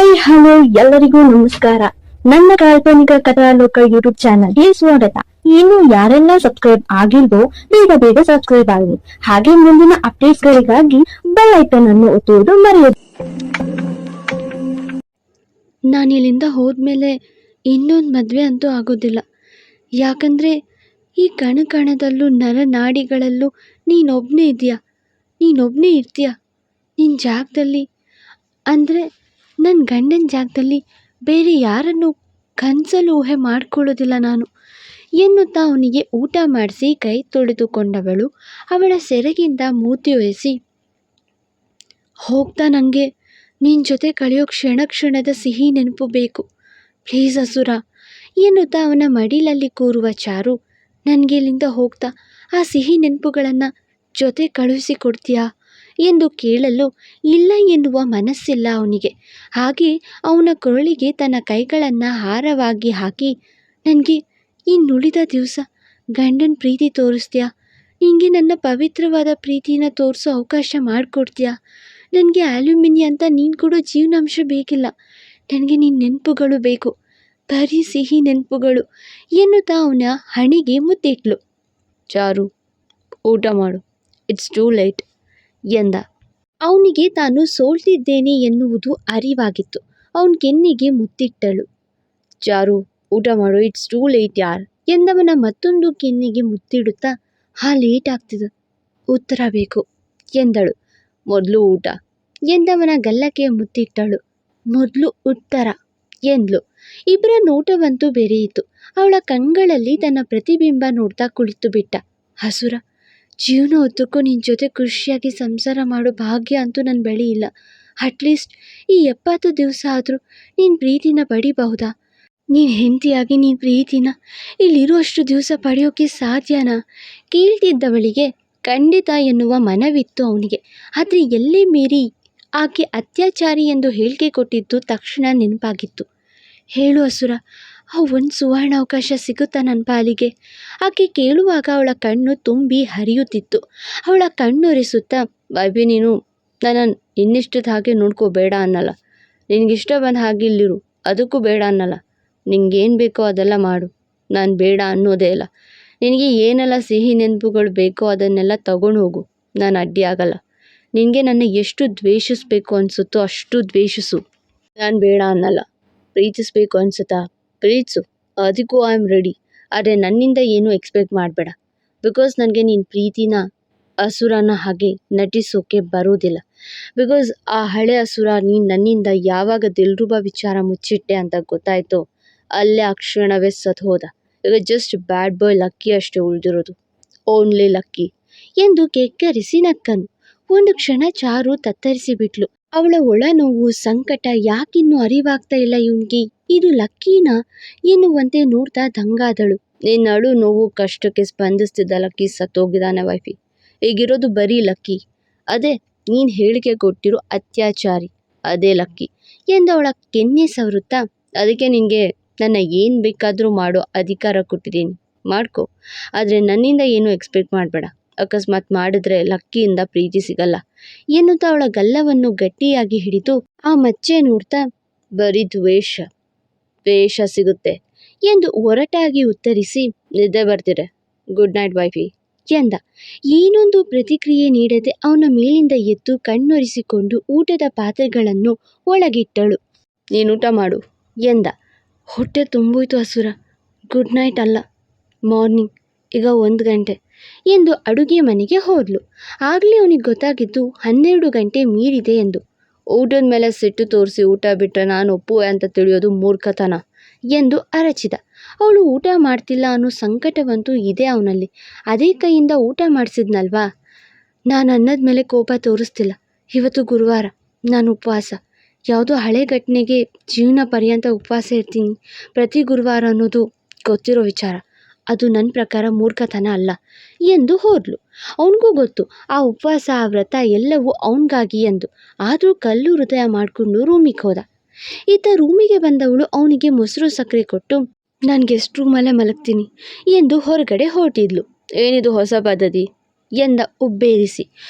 Hi hello ಎಲ್ಲರಿಗೂ ನಮಸ್ಕಾರ. ನನ್ನ ಕಾಲ್ಪನಿಕ ಕಥಾಲೋಕ ಯೂಟ್ಯೂಬ್ ಚಾನಲ್ಗೆ ಸ್ವಾಗತ. ಇನ್ನು ಯಾರೆಲ್ಲ ಸಬ್ಸ್ಕ್ರೈಬ್ ಆಗಿಲ್ವೋ ಬೇಗ ಬೇಗ ಸಬ್ಸ್ಕ್ರೈಬ್ ಆಗಿ, ಹಾಗೆ ಮುಂದಿನ ಅಪ್ಡೇಟ್ಸ್ ಗಳಿಗಾಗಿ ಬೆಲ್ ಐಕನ್ ಅನ್ನು ಒತ್ತುವುದು ಮರೆಯದು. ನಾನಿಲ್ಲಿಂದ ಹೋದ್ಮೇಲೆ ಇನ್ನೊಂದು ಮದುವೆ ಅಂತೂ ಆಗೋದಿಲ್ಲ. ಯಾಕಂದರೆ ಈ ಕಣದಲ್ಲೂ ನರನಾಡಿಗಳಲ್ಲೂ ನೀನೊಬ್ಬನೇ ಇದೆಯಾ, ನೀನೊಬ್ಬನೇ ಇರ್ತೀಯ. ನಿನ್ನ ಜಾಗದಲ್ಲಿ ಅಂದರೆ ನನ್ನ ಗಂಡನ ಜಾಗದಲ್ಲಿ ಬೇರೆ ಯಾರನ್ನು ಕನಸಲ್ಲೂ ಊಹೆ ಮಾಡ್ಕೊಳ್ಳೋದಿಲ್ಲ ನಾನು ಎನ್ನುತ್ತಾ ಅವನಿಗೆ ಊಟ ಮಾಡಿಸಿ ಕೈ ತೊಳೆದುಕೊಂಡವಳು ಅವಳ ಸೆರಗಿಂದ ಮೂತಿ ಒರೆಸಿ, ಹೋಗ್ತಾ ನನಗೆ ನಿನ್ನ ಜೊತೆ ಕಳೆಯೋ ಕ್ಷಣದ ಸಿಹಿ ನೆನಪು ಬೇಕು ಪ್ಲೀಸ್ ಅಸುರ ಎನ್ನುತ್ತಾ ಅವನ ಮಡಿಲಲ್ಲಿ ಕೂರುವ ಚಾರು, ನನಗೆ ಇಲ್ಲಿಂದ ಹೋಗ್ತಾ ಆ ಸಿಹಿ ನೆನಪುಗಳನ್ನು ಜೊತೆ ಕಳುಹಿಸಿಕೊಡ್ತೀಯಾ ಎಂದು ಕೇಳಲು ಇಲ್ಲ ಎನ್ನುವ ಮನಸ್ಸಿಲ್ಲ ಅವನಿಗೆ. ಹಾಗೆ ಅವನ ಕೊರಳಿಗೆ ತನ್ನ ಕೈಗಳನ್ನು ಹಾರವಾಗಿ ಹಾಕಿ, ನನಗೆ ಇನ್ನುಳಿದ ದಿವಸ ಗಂಡನ ಪ್ರೀತಿ ತೋರಿಸ್ತೀಯಾ, ನಿನಗೆ ನನ್ನ ಪವಿತ್ರವಾದ ಪ್ರೀತಿನ ತೋರಿಸೋ ಅವಕಾಶ ಮಾಡಿಕೊಡ್ತೀಯಾ, ನನಗೆ ಅಲ್ಯೂಮಿನಿ ಅಂತ ನೀನು ಕೊಡೋ ಜೀವನಾಂಶ ಬೇಕಿಲ್ಲ, ನನಗೆ ನಿನ್ನ ನೆನಪುಗಳು ಬೇಕು, ಬರೀ ಸಿಹಿ ನೆನಪುಗಳು ಎನ್ನುತ್ತಾ ಅವನ ಹಣೆಗೆ ಮುತ್ತಿಟ್ಲು. ಚಾರು, ಊಟ ಮಾಡು, ಇಟ್ಸ್ ಟೂ ಲೇಟ್ ಎಂದ. ಅವನಿಗೆ ತಾನು ಸೋಲ್ತಿದ್ದೇನೆ ಎನ್ನುವುದು ಅರಿವಾಗಿತ್ತು. ಅವನ ಕೆನ್ನಿಗೆ ಮುತ್ತಿಟ್ಟಳು. ಚಾರು, ಊಟ ಮಾಡು, ಇಟ್ಸ್ ಟೂ ಲೇಟ್ ಯಾರ್ ಎಂದವನ ಮತ್ತೊಂದು ಕೆನ್ನಿಗೆ ಮುತ್ತಿಡುತ್ತಾ, ಲೇಟ್ ಆಗ್ತಿದೆ, ಉತ್ತರ ಬೇಕು ಎಂದಳು. ಮೊದಲು ಊಟ ಎಂದವನ ಗಲ್ಲಕ್ಕೆ ಮುತ್ತಿಟ್ಟಳು. ಮೊದಲು ಉತ್ತರ ಎಂದ್ಲು. ಇಬ್ಬರ ನೋಟವಂತೂ ಬೆರೆಯಿತು. ಅವಳ ಕಣ್ಗಳಲ್ಲಿ ತನ್ನ ಪ್ರತಿಬಿಂಬ ನೋಡ್ತಾ ಕುಳಿತು ಬಿಟ್ಟ. ಹಸುರ, ಜೀವನ ಹೊತ್ತಕ್ಕೂ ನಿನ್ನ ಜೊತೆ ಖುಷಿಯಾಗಿ ಸಂಸಾರ ಮಾಡೋ ಭಾಗ್ಯ ಅಂತೂ ನನ್ನ ಬಳಿ ಇಲ್ಲ. ಅಟ್ಲೀಸ್ಟ್ ಈ 70 ದಿವಸ ಆದರೂ ನೀನು ಪ್ರೀತಿನ ಪಡಿಬಹುದಾ? ನೀನು ಹೆಂಡತಿಯಾಗಿ ನೀನು ಪ್ರೀತಿನ ಇಲ್ಲಿರುವಷ್ಟು ದಿವಸ ಪಡೆಯೋಕ್ಕೆ ಸಾಧ್ಯನಾ? ಕೇಳ್ತಿದ್ದವಳಿಗೆ ಖಂಡಿತ ಎನ್ನುವ ಮನವಿತ್ತು ಅವನಿಗೆ. ಆದರೆ ಎಲ್ಲೇ ಮೀರಿ ಆಕೆ ಅತ್ಯಾಚಾರಿ ಎಂದು ಹೇಳಿಕೆ ಕೊಟ್ಟಿದ್ದು ತಕ್ಷಣ ನೆನಪಾಗಿತ್ತು. ಹೇಳು ಅಸುರ, ಒಂದು ಸುವರ್ಣ ಅವಕಾಶ ಸಿಗುತ್ತಾ ನನ್ನ ಪಾಲಿಗೆ? ಆಕೆ ಕೇಳುವಾಗ ಅವಳ ಕಣ್ಣು ತುಂಬಿ ಹರಿಯುತ್ತಿತ್ತು. ಅವಳ ಕಣ್ಣೊರೆಸುತ್ತಾ, ವೈಫಿ, ನೀನು ನನ್ನನ್ನು ಇನ್ನಿಷ್ಟದ ಹಾಗೆ ನೋಡ್ಕೋಬೇಡ ಅನ್ನಲ್ಲ, ನಿನಗಿಷ್ಟ ಬಂದ ಹಾಗೆ ಇಲ್ಲಿರು, ಅದಕ್ಕೂ ಬೇಡ ಅನ್ನಲ್ಲ, ನಿಂಗೇನು ಬೇಕೋ ಅದೆಲ್ಲ ಮಾಡು, ನಾನು ಬೇಡ ಅನ್ನೋದೇ ಇಲ್ಲ. ನಿನಗೆ ಏನೆಲ್ಲ ಸಿಹಿ ನೆನಪುಗಳು ಬೇಕೋ ಅದನ್ನೆಲ್ಲ ತಗೊಂಡು ಹೋಗು, ನಾನು ಅಡ್ಡಿ ಆಗಲ್ಲ. ನಿನಗೆ ನನ್ನ ಎಷ್ಟು ದ್ವೇಷಿಸ್ಬೇಕು ಅನಿಸುತ್ತೋ ಅಷ್ಟು ದ್ವೇಷಿಸು, ನಾನು ಬೇಡ ಅನ್ನಲ್ಲ. ಪ್ರೀತಿಸ್ಬೇಕು ಅನಿಸುತ್ತಾ ಪ್ರೀತಿಸು, ಅದಕ್ಕೂ ಐ ಆಮ್ ರೆಡಿ. ಆದರೆ ನನ್ನಿಂದ ಏನೂ ಎಕ್ಸ್ಪೆಕ್ಟ್ ಮಾಡಬೇಡ, ಬಿಕಾಸ್ ನನಗೆ ನಿನ್ನ ಪ್ರೀತಿನ ಅಸುರನ ಹಾಗೆ ನಟಿಸೋಕೆ ಬರೋದಿಲ್ಲ. ಬಿಕಾಸ್ ಆ ಹಳೆ ಅಸುರ ನೀನು ನನ್ನಿಂದ ಯಾವಾಗ ದಿಲ್ರುಬಾ ವಿಚಾರ ಮುಚ್ಚಿಟ್ಟೆ ಅಂತ ಗೊತ್ತಾಯಿತು, ಅಲ್ಲೇ ಆ ಕ್ಷಣವೇ ಸತ್ತು ಹೋದ. ಈಗ ಜಸ್ಟ್ ಬ್ಯಾಡ್ ಬಾಯ್ ಲಕ್ಕಿ ಅಷ್ಟೇ ಉಳಿದಿರೋದು, ಓನ್ಲಿ ಲಕ್ಕಿ ಎಂದು ಕೆಕ್ಕರಿಸಿ ನಕ್ಕನು. ಒಂದು ಕ್ಷಣ ಚಾರು ತತ್ತರಿಸಿ ಬಿಟ್ಲು. ಅವಳ ಒಳ ನೋವು, ಸಂಕಟ ಯಾಕಿನ್ನೂ ಅರಿವಾಗ್ತಾ ಇಲ್ಲ ಇವನಿಗೆ, ಇದು ಲಕ್ಕೀನಾ ಎನ್ನುವಂತೆ ನೋಡ್ತಾ ದಂಗಾದಳು. ನಿನ್ನ ಅಳು ನೋವು ಕಷ್ಟಕ್ಕೆ ಸ್ಪಂದಿಸ್ತಿದ್ದ ಲಕ್ಕಿ ಸತ್ತೋಗಿದ್ದಾನೆ ವೈಫಿ, ಈಗಿರೋದು ಬರೀ ಲಕ್ಕಿ, ಅದೇ ನೀನು ಹೇಳಿಕೆ ಕೊಟ್ಟಿರೋ ಅತ್ಯಾಚಾರಿ, ಅದೇ ಲಕ್ಕಿ ಎಂದವಳ ಕೆನ್ನೆ ಸವರುತ್ತಾ, ಅದಕ್ಕೆ ನಿನಗೆ ನನ್ನ ಏನು ಬೇಕಾದರೂ ಮಾಡೋ ಅಧಿಕಾರ ಕೊಟ್ಟಿದ್ದೀನಿ, ಮಾಡ್ಕೊ. ಆದರೆ ನನ್ನಿಂದ ಏನೂ ಎಕ್ಸ್ಪೆಕ್ಟ್ ಮಾಡಬೇಡ, ಅಕಸ್ಮಾತ್ ಮಾಡಿದ್ರೆ ಲಕ್ಕಿಯಿಂದ ಪ್ರೀತಿ ಸಿಗಲ್ಲ ಎನ್ನುತ್ತಾ ಅವಳ ಗಲ್ಲವನ್ನು ಗಟ್ಟಿಯಾಗಿ ಹಿಡಿದು ಆ ಮಚ್ಚೆ ನೋಡ್ತಾ, ಬರೀ ದ್ವೇಷ ಸಿಗುತ್ತೆ ಎಂದು ಒರಟಾಗಿ ಉತ್ತರಿಸಿ, ನಿದ್ದೆ ಬರ್ತಿದೆ, ಗುಡ್ ನೈಟ್ ವೈಫಿ ಎಂದ. ಏನೊಂದು ಪ್ರತಿಕ್ರಿಯೆ ನೀಡದೆ ಅವನ ಮೇಲಿಂದ ಎದ್ದು ಕಣ್ಣೊರೆಸಿಕೊಂಡು ಊಟದ ಪಾತ್ರೆಗಳನ್ನು ಒಳಗಿಟ್ಟಳು. ನೀನು ಊಟ ಮಾಡು ಎಂದ. ಹೊಟ್ಟೆ ತುಂಬೋಯ್ತು ಅಸುರ, ಗುಡ್ ನೈಟ್ ಅಲ್ಲ, ಮಾರ್ನಿಂಗ್, ಈಗ 1 ಗಂಟೆ ಎಂದು ಅಡುಗೆ ಮನೆಗೆ ಹೋದ್ಲು. ಆಗಲೇ ಅವನಿಗೆ ಗೊತ್ತಾಗಿದ್ದು 12 ಗಂಟೆ ಮೀರಿದೆ ಎಂದು. ಊಟದ ಮೇಲೆ ಸಿಟ್ಟು ತೋರಿಸಿ ಊಟ ಬಿಟ್ಟರೆ ನಾನು ಒಪ್ಪುವೆ ಅಂತ ತಿಳಿಯೋದು ಮೂರ್ಖತನ ಎಂದು ಅರಚಿದ. ಅವಳು ಊಟ ಮಾಡ್ತಿಲ್ಲ ಅನ್ನೋ ಸಂಕಟವಂತೂ ಇದೆ ಅವನಲ್ಲಿ. ಅದೇ ಕೈಯಿಂದ ಊಟ ಮಾಡಿಸಿದ್ನಲ್ವಾ. ನಾನು ಅನ್ನದ ಮೇಲೆ ಕೋಪ ತೋರಿಸ್ತಿಲ್ಲ, ಇವತ್ತು ಗುರುವಾರ, ನಾನು ಉಪವಾಸ, ಯಾವುದೋ ಹಳೆ ಘಟನೆಗೆ ಜೀವನ ಪರ್ಯಂತ ಉಪವಾಸ ಇರ್ತೀನಿ, ಪ್ರತಿ ಗುರುವಾರ ಅನ್ನೋದು ಗೊತ್ತಿರೋ ವಿಚಾರ, ಅದು ನನ್ನ ಪ್ರಕಾರ ಮೂರ್ಖತನ ಅಲ್ಲ ಎಂದು ಹೋದ್ಲು. ಅವನಿಗೂ ಗೊತ್ತು ಆ ಉಪವಾಸ, ಆ ವ್ರತ ಎಲ್ಲವೂ ಅವನಿಗಾಗಿ ಎಂದು. ಆದರೂ ಕಲ್ಲು ಹೃದಯ ಮಾಡಿಕೊಂಡು ರೂಮಿಗೆ ಹೋದ. ಈತ ರೂಮಿಗೆ ಬಂದವಳು ಅವನಿಗೆ ಮೊಸರು ಸಕ್ಕರೆ ಕೊಟ್ಟು, ನಾನು ಗೆಸ್ಟ್ ರೂಮಲ್ಲೇ ಮಲಗ್ತೀನಿ ಎಂದು ಹೊರಗಡೆ ಹೊರಟಿದ್ಲು. ಏನಿದು ಹೊಸ ಪದ್ಧತಿ ಎಂದ ಉಬ್ಬೇರಿಸಿ.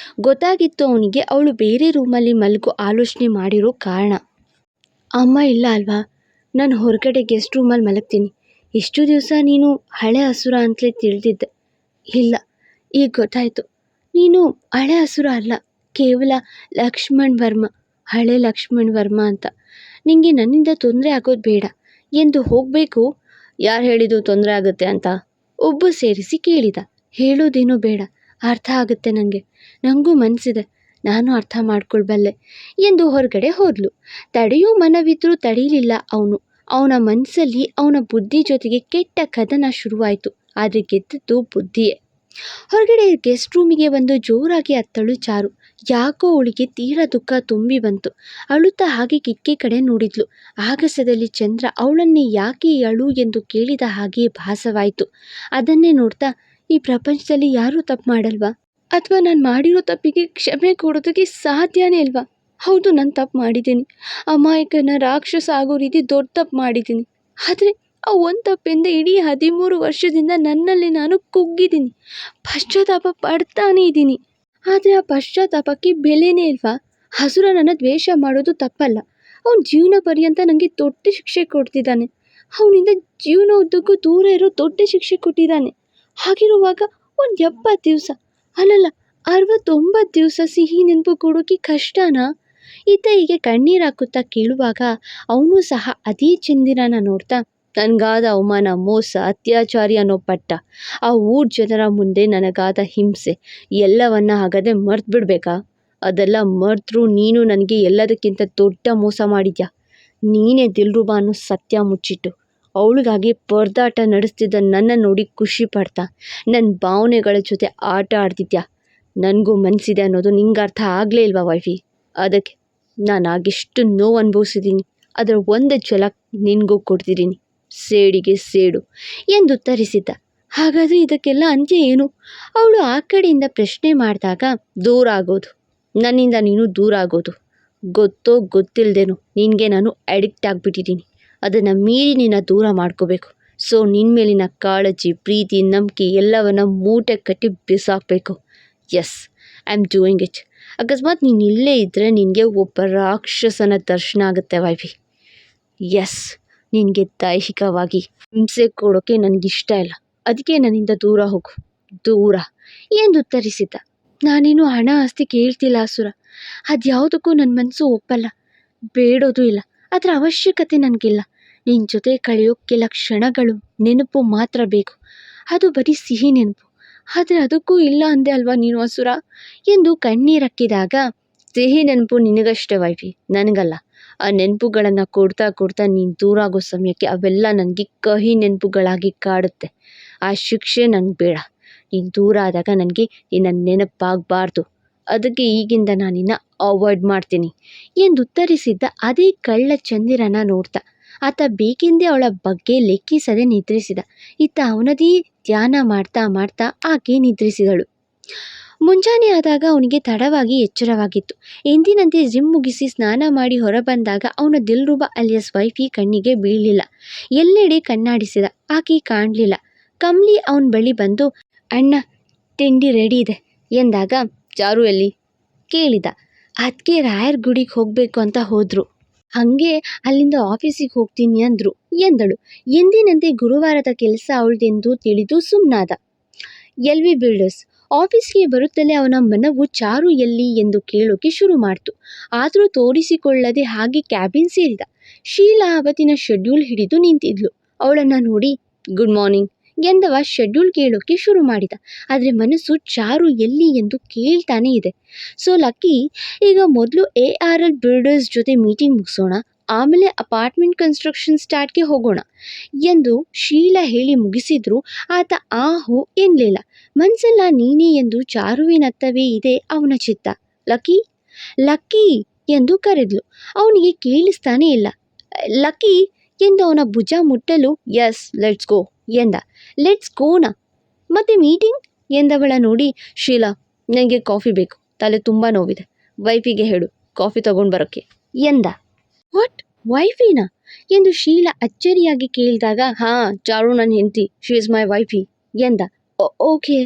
ಗೊತ್ತಾಗಿತ್ತು ಅವನಿಗೆ ಅವಳು ಬೇರೆ ರೂಮಲ್ಲಿ ಮಲಗೋ ಆಲೋಚನೆ ಮಾಡಿರೋ ಕಾರಣ. ಅಮ್ಮ ಇಲ್ಲ ಅಲ್ವಾ, ನಾನು ಹೊರಗಡೆ ಗೆಸ್ಟ್ ರೂಮಲ್ಲಿ ಮಲಗ್ತೀನಿ. ಇಷ್ಟು ದಿವಸ ನೀನು ಹಳೆ ಹಸುರ ಅಂತಲೇ ತಿಳಿದಿದ್ದೆ. ಇಲ್ಲ, ಈಗ ಗೊತ್ತಾಯಿತು, ನೀನು ಹಳೆ ಹಸುರ ಅಲ್ಲ, ಕೇವಲ ಲಕ್ಷ್ಮಣ್ ವರ್ಮ, ಹಳೆ ಲಕ್ಷ್ಮಣ್ ವರ್ಮ ಅಂತ. ನಿನಗೆ ನನ್ನಿಂದ ತೊಂದರೆ ಆಗೋದು ಬೇಡ ಎಂದು ಹೋಗಬೇಕು. ಯಾರು ಹೇಳಿದ್ದು ತೊಂದರೆ ಆಗುತ್ತೆ ಅಂತ? ಒಬ್ಬ ಸೇರಿಸಿ ಕೇಳಿದ. ಹೇಳೋದೇನೂ ಬೇಡ, ಅರ್ಥ ಆಗುತ್ತೆ ನನಗೆ, ನನಗೂ ಮನಸ್ಸಿದೆ, ನಾನು ಅರ್ಥ ಮಾಡ್ಕೊಳ್ಬಲ್ಲೆ ಎಂದು ಹೊರಗಡೆ ಹೋದ್ಲು. ತಡೆಯೋ ಮನವಿದ್ರೂ ತಡೆಯಲಿಲ್ಲ ಅವನು. ಅವನ ಮನಸ್ಸಲ್ಲಿ ಅವನ ಬುದ್ಧಿ ಜೊತೆಗೆ ಕೆಟ್ಟ ಕದನ ಶುರುವಾಯಿತು. ಆದರೆ ಗೆದ್ದದ್ದು ಬುದ್ಧಿಯೇ. ಹೊರಗಡೆ ಗೆಸ್ಟ್ ರೂಮಿಗೆ ಬಂದು ಜೋರಾಗಿ ಅತ್ತಳು ಚಾರು. ಯಾಕೋ ಅವಳಿಗೆ ತೀರಾ ದುಃಖ ತುಂಬಿ ಬಂತು. ಅಳುತ್ತಾ ಹಾಗೆ ಕಿಟಕಿ ಕಡೆ ನೋಡಿದ್ಲು. ಆಗಸದಲ್ಲಿ ಚಂದ್ರ ಅವಳನ್ನೇ ಯಾಕೆ ಅಳು ಎಂದು ಕೇಳಿದ ಹಾಗೆ ಭಾಸವಾಯಿತು. ಅದನ್ನೇ ನೋಡ್ತಾ, ಈ ಪ್ರಪಂಚದಲ್ಲಿ ಯಾರೂ ತಪ್ಪು ಮಾಡಲ್ವಾ? ಅಥವಾ ನಾನು ಮಾಡಿರೋ ತಪ್ಪಿಗೆ ಕ್ಷಮೆ ಕೊಡೋದಕ್ಕೆ ಸಾಧ್ಯನೇ ಇಲ್ವಾ? ಹೌದು, ನಾನು ತಪ್ಪು ಮಾಡಿದ್ದೀನಿ. ಅಮಾಯಕನ ರಾಕ್ಷಸ ಆಗೋ ರೀತಿ ದೊಡ್ಡ ತಪ್ಪು ಮಾಡಿದ್ದೀನಿ. ಆದರೆ ಆ ಒಂದು ತಪ್ಪಿಂದ ಇಡೀ 13 ವರ್ಷದಿಂದ ನನ್ನಲ್ಲಿ ನಾನು ಕುಗ್ಗಿದ್ದೀನಿ. ಪಶ್ಚಾತ್ತಾಪ ಪಡ್ತಾನೇ ಇದ್ದೀನಿ. ಆದರೆ ಆ ಪಶ್ಚಾತ್ತಾಪಕ್ಕೆ ಬೆಲೆನೇ ಇಲ್ವಾ? ಹಸುರ ನನ್ನ ದ್ವೇಷ ಮಾಡೋದು ತಪ್ಪಲ್ಲ. ಅವನ ಜೀವನ ಪರ್ಯಂತ ನನಗೆ ದೊಡ್ಡ ಶಿಕ್ಷೆ ಕೊಡ್ತಿದ್ದಾನೆ. ಅವನಿಂದ ಜೀವನ ಉದ್ದಕ್ಕೂ ದೂರ ಇರೋ ದೊಡ್ಡ ಶಿಕ್ಷೆ ಕೊಟ್ಟಿದ್ದಾನೆ. ಹಾಗಿರುವಾಗ ಒಂದು 70 ದಿವಸ ಅಲ್ಲಲ್ಲ 69 ದಿವಸ ಸಿಹಿ ನೆನಪು ಕೊಡೋಕೆ ಕಷ್ಟನಾ? ಈತ ಹೀಗೆ ಕಣ್ಣೀರು ಹಾಕುತ್ತಾ ಕೇಳುವಾಗ ಅವನು ಸಹ ಅದೇ ಚಂದಿರನ ನೋಡ್ತಾ, ನನಗಾದ ಅವಮಾನ, ಮೋಸ, ಅತ್ಯಾಚಾರಿ ಅನ್ನೋ ಪಟ್ಟ, ಆ ಊರ ಜನರ ಮುಂದೆ ನನಗಾದ ಹಿಂಸೆ ಎಲ್ಲವನ್ನ ಹಾಗಾದರೆ ಮರ್ತು ಬಿಡಬೇಕಾ? ಅದೆಲ್ಲ ಮರೆತರೂ ನೀನು ನನಗೆ ಎಲ್ಲದಕ್ಕಿಂತ ದೊಡ್ಡ ಮೋಸ ಮಾಡಿದ್ಯಾ. ನೀನೇ ದಿಲ್ರುಬಾ ಅನ್ನೋ ಸತ್ಯ ಮುಚ್ಚಿಟ್ಟು ಅವಳಿಗಾಗಿ ಪರದಾಟ ನಡೆಸ್ತಿದ್ದ ನನ್ನ ನೋಡಿ ಖುಷಿ ಪಡ್ತಾ ನನ್ನ ಭಾವನೆಗಳ ಜೊತೆ ಆಟ ಆಡ್ತಿದ್ಯಾ. ನನಗೂ ಮನಸ್ಸಿದೆ ಅನ್ನೋದು ನಿಂಗೆ ಅರ್ಥ ಆಗಲೇ ಇಲ್ವಾ ವೈಫಿ? ಅದಕ್ಕೆ ನಾನು ಆಗಿಷ್ಟು ನೋವು ಅನುಭವಿಸಿದ್ದೀನಿ. ಅದರ ಒಂದು ಛಲ ನಿನಗೂ ಕೊಡ್ತಿದ್ದೀನಿ, ಸೇಡಿಗೆ ಸೇಡು ಎಂದು ಉತ್ತರಿಸಿದ್ದ. ಹಾಗಾದರೆ ಇದಕ್ಕೆಲ್ಲ ಅಂತ್ಯ ಏನು? ಅವಳು ಆ ಕಡೆಯಿಂದ ಪ್ರಶ್ನೆ ಮಾಡಿದಾಗ, ದೂರ ಆಗೋದು, ನನ್ನಿಂದ ನೀನು ದೂರ ಆಗೋದು. ಗೊತ್ತೋ ಗೊತ್ತಿಲ್ಲದೇನೋ ನಿನಗೆ ನಾನು ಅಡಿಕ್ಟ್ ಆಗಿಬಿಟ್ಟಿದ್ದೀನಿ. ಅದನ್ನು ಮೀರಿ ನಿನ್ನ ದೂರ ಮಾಡ್ಕೋಬೇಕು. ಸೊ ನಿನ್ನ ಮೇಲಿನ ಕಾಳಜಿ, ಪ್ರೀತಿ, ನಂಬಿಕೆ ಎಲ್ಲವನ್ನ ಮೂಟೆ ಕಟ್ಟಿ ಬಿಸಾಕಬೇಕು. Yes, I am doing it. ಅಕಸ್ಮಾತ್ ನೀನು ಇಲ್ಲೇ ಇದ್ದರೆ ನಿನಗೆ ಒಬ್ಬ ರಾಕ್ಷಸನ ದರ್ಶನ ಆಗುತ್ತೆ ವೈಫಿ. ಎಸ್, ನಿನಗೆ ದೈಹಿಕವಾಗಿ ಹಿಂಸೆ ಕೊಡೋಕ್ಕೆ ನನಗಿಷ್ಟ ಇಲ್ಲ. ಅದಕ್ಕೆ ನನ್ನಿಂದ ದೂರ ಹೋಗು, ದೂರ ಎಂದು ಉತ್ತರಿಸಿದ್ದ. ನಾನೇನು ಹಣ ಆಸ್ತಿ ಕೇಳ್ತಿಲ್ಲ ಅಸುರ. ಅದ್ಯಾವುದಕ್ಕೂ ನನ್ನ ಮನಸ್ಸು ಒಪ್ಪಲ್ಲ, ಬೇಡೋದು ಇಲ್ಲ. ಅದರ ಅವಶ್ಯಕತೆ ನನಗಿಲ್ಲ. ನಿನ್ನ ಜೊತೆ ಕಳೆಯೋ ಕೆಲ ಕ್ಷಣಗಳು ನೆನಪು ಮಾತ್ರ ಬೇಕು. ಅದು ಬರೀ ಸಿಹಿ ನೆನಪು. ಆದರೆ ಅದಕ್ಕೂ ಇಲ್ಲ ಅಂದೆ ಅಲ್ವಾ ನೀನು ಅಸುರ ಎಂದು ಕಣ್ಣೀರಕ್ಕಿದಾಗ, ಸಿಹಿ ನೆನಪು ನಿನಗಷ್ಟೇ ವೈಫಿ, ನನಗಲ್ಲ. ಆ ನೆನಪುಗಳನ್ನು ಕೊಡ್ತಾ ಕೊಡ್ತಾ ನೀನು ದೂರ ಆಗೋ ಸಮಯಕ್ಕೆ ಅವೆಲ್ಲ ನನಗೆ ಕಹಿ ನೆನಪುಗಳಾಗಿ ಕಾಡುತ್ತೆ. ಆ ಶಿಕ್ಷೆ ನನಗೆ ಬೇಡ. ನೀನು ದೂರ ಆದಾಗ ನನಗೆ ನಿನ್ನ ನೆನಪಾಗಬಾರ್ದು. ಅದಕ್ಕೆ ಈಗಿಂದ ನಾನು ನಿನ್ನ ಅವಾಯ್ಡ್ ಮಾಡ್ತೀನಿ ಎಂದು ಉತ್ತರಿಸಿದ್ದ. ಅದೇ ಕಳ್ಳ ಚಂದಿರನ ನೋಡ್ತಾ ಆತ ಬೇಕೆಂದೇ ಅವಳ ಬಗ್ಗೆ ಲೆಕ್ಕಿಸದೆ ನಿದ್ರಿಸಿದ. ಇತ್ತ ಅವನದೇ ಧ್ಯಾನ ಮಾಡ್ತಾ ಮಾಡ್ತಾ ಆಕೆ ನಿದ್ರಿಸಿದಳು. ಮುಂಜಾನೆ ಆದಾಗ ಅವನಿಗೆ ತಡವಾಗಿ ಎಚ್ಚರವಾಗಿತ್ತು. ಎಂದಿನಂತೆ ಜಿಮ್ ಮುಗಿಸಿ ಸ್ನಾನ ಮಾಡಿ ಹೊರಬಂದಾಗ ಅವನ ದಿಲ್ರುಬಾ ಅಲಿಯಾಸ್ ವೈಫಿ ಕಣ್ಣಿಗೆ ಬೀಳಲಿಲ್ಲ. ಎಲ್ಲೆಡೆ ಕಣ್ಣಾಡಿಸಿದ, ಆಕೆ ಕಾಣಲಿಲ್ಲ. ಕಮ್ಲಿ ಅವನ ಬಳಿ ಬಂದು, ಅಣ್ಣ ತಿಂಡಿ ರೆಡಿ ಇದೆ ಎಂದಾಗ, ಚಾರು ಎಲ್ಲಿ ಕೇಳಿದ. ಅದಕ್ಕೆ ರಾಯರ್ ಗುಡಿಗೆ ಹೋಗಬೇಕು ಅಂತ ಹೋದರು. ಹಾಗೆ ಅಲ್ಲಿಂದ ಆಫೀಸಿಗೆ ಹೋಗ್ತೀನಿ ಅಂದರು ಎಂದಳು. ಎಂದಿನಂತೆ ಗುರುವಾರದ ಕೆಲಸ ಅವಳದೆಂದು ತಿಳಿದು ಸುಮ್ಮನಾದ. LV ಬಿಲ್ಡರ್ಸ್ ಆಫೀಸ್ಗೆ ಬರುತ್ತಲೇ ಅವನ ಮನವು ಚಾರು ಎಲ್ಲಿ ಎಂದು ಕೇಳೋಕೆ ಶುರು ಮಾಡ್ತು. ಆದರೂ ತೋರಿಸಿಕೊಳ್ಳದೆ ಹಾಗೆ ಕ್ಯಾಬಿನ್ ಸೇರಿದ. ಶೀಲಾ ಅವತ್ತಿನ ಶೆಡ್ಯೂಲ್ ಹಿಡಿದು ನಿಂತಿದ್ಲು. ಅವಳನ್ನು ನೋಡಿ ಗುಡ್ ಮಾರ್ನಿಂಗ್ ಎಂದವ ಶೆಡ್ಯೂಲ್ ಕೇಳೋಕೆ ಶುರು ಮಾಡಿದ. ಆದರೆ ಮನಸ್ಸು ಚಾರು ಎಲ್ಲಿ ಎಂದು ಕೇಳ್ತಾನೆ ಇದೆ. ಸೊ ಲಕ್ಕಿ, ಈಗ ಮೊದಲು ARL ಬಿಲ್ಡರ್ಸ್ ಜೊತೆ ಮೀಟಿಂಗ್ ಮುಗಿಸೋಣ, ಆಮೇಲೆ ಅಪಾರ್ಟ್ಮೆಂಟ್ ಕನ್ಸ್ಟ್ರಕ್ಷನ್ ಸ್ಟಾರ್ಟ್ಗೆ ಹೋಗೋಣ ಎಂದು ಶೀಲಾ ಹೇಳಿ ಮುಗಿಸಿದ್ರು. ಆತ ಆಹು ಎನ್ನಲಿಲ್ಲ. ಮನಸ್ಸೆಲ್ಲ ನೀನೇ ಎಂದು ಚಾರುವಿನತ್ತವೇ ಇದೆ ಅವನ ಚಿತ್ತ. ಲಕ್ಕಿ, ಲಕ್ಕಿ ಎಂದು ಕರೆದ್ಲು. ಅವನಿಗೆ ಕೇಳಿಸ್ತಾನೆ ಇಲ್ಲ. ಲಕ್ಕಿ ಎಂದು ಅವನ ಭುಜ ಮುಟ್ಟಲು, ಎಸ್ ಲೆಟ್ಸ್ ಗೋ ಎಂದ. Let's gonna? ಮತ್ತೆ ಮೀಟಿಂಗ್ ಎಂದವಳ ನೋಡಿ, ಶೀಲಾ ನನಗೆ ಕಾಫಿ ಬೇಕು, ತಲೆ ತುಂಬ ನೋವಿದೆ, ವೈಫಿಗೆ ಹೇಳು ಕಾಫಿ ತಗೊಂಡು ಬರೋಕ್ಕೆ ಎಂದ. ವಾಟ್, ವೈಫಿನಾ ಎಂದು ಶೀಲಾ ಅಚ್ಚರಿಯಾಗಿ ಕೇಳಿದಾಗ, ಹಾಂ, ಚಾರು ನನ್ನ ಹೆಂಡತಿ, ಶಿ ಇಸ್ ಮೈ ವೈಫಿ ಎಂದ. ಓಕೆ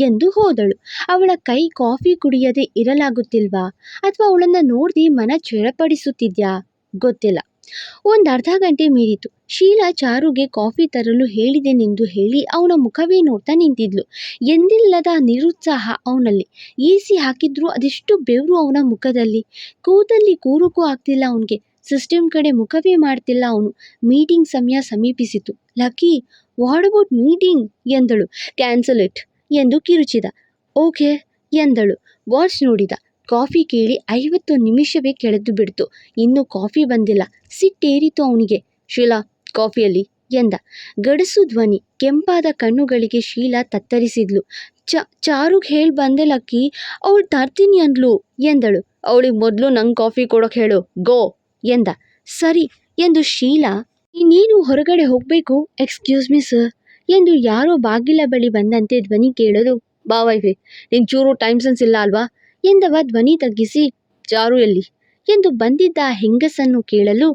ಎಂದು ಹೋದಳು. ಅವಳ ಕೈ ಕಾಫಿ ಕುಡಿಯದೆ ಇರಲಾಗುತ್ತಿಲ್ವಾ ಅಥವಾ ಅವಳನ್ನು ನೋಡ್ದೆ ಮನ ಚಳಪಡಿಸುತ್ತಿದ್ಯಾ ಗೊತ್ತಿಲ್ಲ. ಒಂದು ಅರ್ಧ ಗಂಟೆ ಮೀರಿತು. ಶೀಲಾ ಚಾರುಗೆ ಕಾಫಿ ತರಲು ಹೇಳಿದೆನೆಂದು ಹೇಳಿ ಅವನ ಮುಖವೇ ನೋಡ್ತಾ ನಿಂತಿದ್ಲು. ಎಂದಿಲ್ಲದ ನಿರುತ್ಸಾಹ ಅವನಲ್ಲಿ. ಎಸಿ ಹಾಕಿದ್ರೂ ಅದೆಷ್ಟು ಬೆವರು ಅವನ ಮುಖದಲ್ಲಿ. ಕೂತಲ್ಲಿ ಕೂರೋಕ್ಕೂ ಆಗ್ತಿಲ್ಲ ಅವನಿಗೆ. ಸಿಸ್ಟಮ್ ಕಡೆ ಮುಖವೇ ಮಾಡ್ತಿಲ್ಲ ಅವನು. ಮೀಟಿಂಗ್ ಸಮಯ ಸಮೀಪಿಸಿತು. ಲಕ್ಕಿ, ವಾಟ್ ಅಬೌಟ್ ಮೀಟಿಂಗ್ ಎಂದಳು. ಕ್ಯಾನ್ಸಲ್ ಇಟ್ ಎಂದು ಕಿರುಚಿದ. ಓಕೆ ಎಂದಳು. ವಾಚ್ ನೋಡಿದ. ಕಾಫಿ ಕೇಳಿ 50 ನಿಮಿಷವೇ ಕಳೆದು ಬಿಡ್ತು. ಇನ್ನೂ ಕಾಫಿ ಬಂದಿಲ್ಲ. ಸಿಟ್ಟೇರಿತು ಅವನಿಗೆ. ಶೀಲಾ, ಕಾಫಿಯಲ್ಲಿ ಎಂದ. ಗಡಸು ಧ್ವನಿ. ಕೆಂಪಾದ ಕಣ್ಣುಗಳಿಗೆ ಶೀಲಾ ತತ್ತರಿಸಿದ್ಲು. ಚಾರುಗ್ ಹೇಳಿ ಬಂದೆ ಲಕ್ಕಿ, ಅವಳು ತರ್ತೀನಿ ಅಂದ್ಲು ಎಂದಳು. ಅವಳಿಗೆ ಮೊದಲು ನಂಗೆ ಕಾಫಿ ಕೊಡೋಕೆ ಹೇಳು, ಗೋ ಎಂದ. ಸರಿ ಎಂದು ಶೀಲಾ ಇನ್ನೇನು ಹೊರಗಡೆ ಹೋಗಬೇಕು. ಎಕ್ಸ್ಕ್ಯೂಸ್ ಮಿ ಸರ್ ಎಂದು ಯಾರೋ ಬಾಗಿಲ ಬಳಿ ಬಂದಂತೆ ಧ್ವನಿ ಕೇಳಲು, ಬಾ ವೈಫೆ, ನಿಂಗೆ ಚೂರು ಟೈಮ್ ಸೆನ್ಸ್ ಇಲ್ಲ ಅಲ್ವಾ ಎಂದವ ಧ್ವನಿ ತಗ್ಗಿಸಿ, ಚಾರು ಎಲ್ಲಿ ಎಂದು ಬಂದಿದ್ದ ಆ ಹೆಂಗಸನ್ನು ಕೇಳಲು,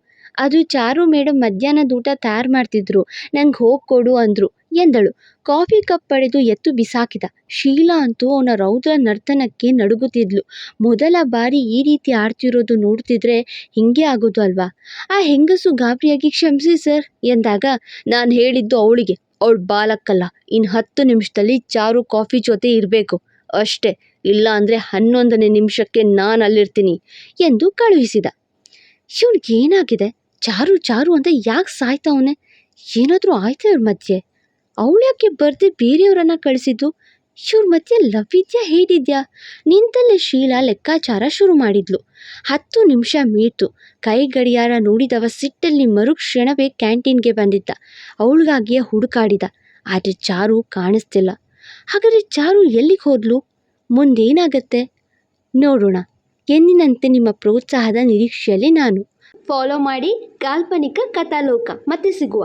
ಅದು ಚಾರು ಮೇಡಮ್ ಮಧ್ಯಾಹ್ನದ ಊಟ ತಯಾರು ಮಾಡ್ತಿದ್ರು, ನಂಗೆ ಹೋಗಿ ಕೊಡು ಅಂದರು ಎಂದಳು. ಕಾಫಿ ಕಪ್ ಪಡೆದು ಎತ್ತು ಬಿಸಾಕಿದ. ಶೀಲಾ ಅಂತೂ ಅವನ ರೌದ್ರ ನರ್ತನಕ್ಕೆ ನಡುಗುತ್ತಿದ್ಲು. ಮೊದಲ ಬಾರಿ ಈ ರೀತಿ ಆಡ್ತಿರೋದು ನೋಡ್ತಿದ್ರೆ ಹಿಂಗೆ ಆಗೋದು ಅಲ್ವಾ. ಆ ಹೆಂಗಸು ಗಾಬರಿಯಾಗಿ, ಕ್ಷಮಿಸಿ ಸರ್ ಎಂದಾಗ, ನಾನು ಹೇಳಿದ್ದು ಅವಳಿಗೆ, ಅವಳು ಬಾಲಕ್ಕಲ್ಲ. ಇನ್ನು 10 ನಿಮಿಷದಲ್ಲಿ ಚಾರು ಕಾಫಿ ಜೊತೆ ಇರಬೇಕು ಅಷ್ಟೇ, ಇಲ್ಲ ಅಂದರೆ 11ನೇ ನಿಮಿಷಕ್ಕೆ ನಾನು ಅಲ್ಲಿರ್ತೀನಿ ಎಂದು ಕಳುಹಿಸಿದ. ಇವನಿಗೇನಾಗಿದೆ? ಚಾರು ಚಾರು ಅಂತ ಯಾಕೆ ಸಾಯ್ತವನೆ? ಏನಾದರೂ ಆಯ್ತಾ ಇವ್ರ ಮಧ್ಯೆ? ಅವಳು ಯಾಕೆ ಬರ್ದೆ ಬೇರೆಯವರನ್ನ ಕಳಿಸಿದ್ದು? ಇವ್ರ ಮಧ್ಯೆ ಲವ್ ಇದೆಯಾ, ಹೇಗಿದ್ಯಾ? ನಿಂತಲ್ಲೇ ಶೀಲಾ ಲೆಕ್ಕಾಚಾರ ಶುರು ಮಾಡಿದ್ಲು. 10 ನಿಮಿಷ ಮೀರ್ತು. ಕೈ ಗಡಿಯಾರ ನೋಡಿದವ ಸಿಟ್ಟಲ್ಲಿ ಮರುಕ್ಷಣವೇ ಕ್ಯಾಂಟೀನ್ಗೆ ಬಂದಿದ್ದ. ಅವಳಿಗಾಗಿಯೇ ಹುಡುಕಾಡಿದ. ಆದರೆ ಚಾರು ಕಾಣಿಸ್ತಿಲ್ಲ. ಹಾಗಾದರೆ ಚಾರು ಎಲ್ಲಿಗೆ ಹೋದ್ಲು? ಮುಂದೇನಾಗತ್ತೆ ನೋಡೋಣ. ಎಂದಿನಂತೆ ನಿಮ್ಮ ಪ್ರೋತ್ಸಾಹದ ನಿರೀಕ್ಷೆಯಲ್ಲಿ ನಾನು. ಫಾಲೋ ಮಾಡಿ ಕಾಲ್ಪನಿಕ ಕಥಾಲೋಕ. ಮತ್ತೆ ಸಿಗುವ.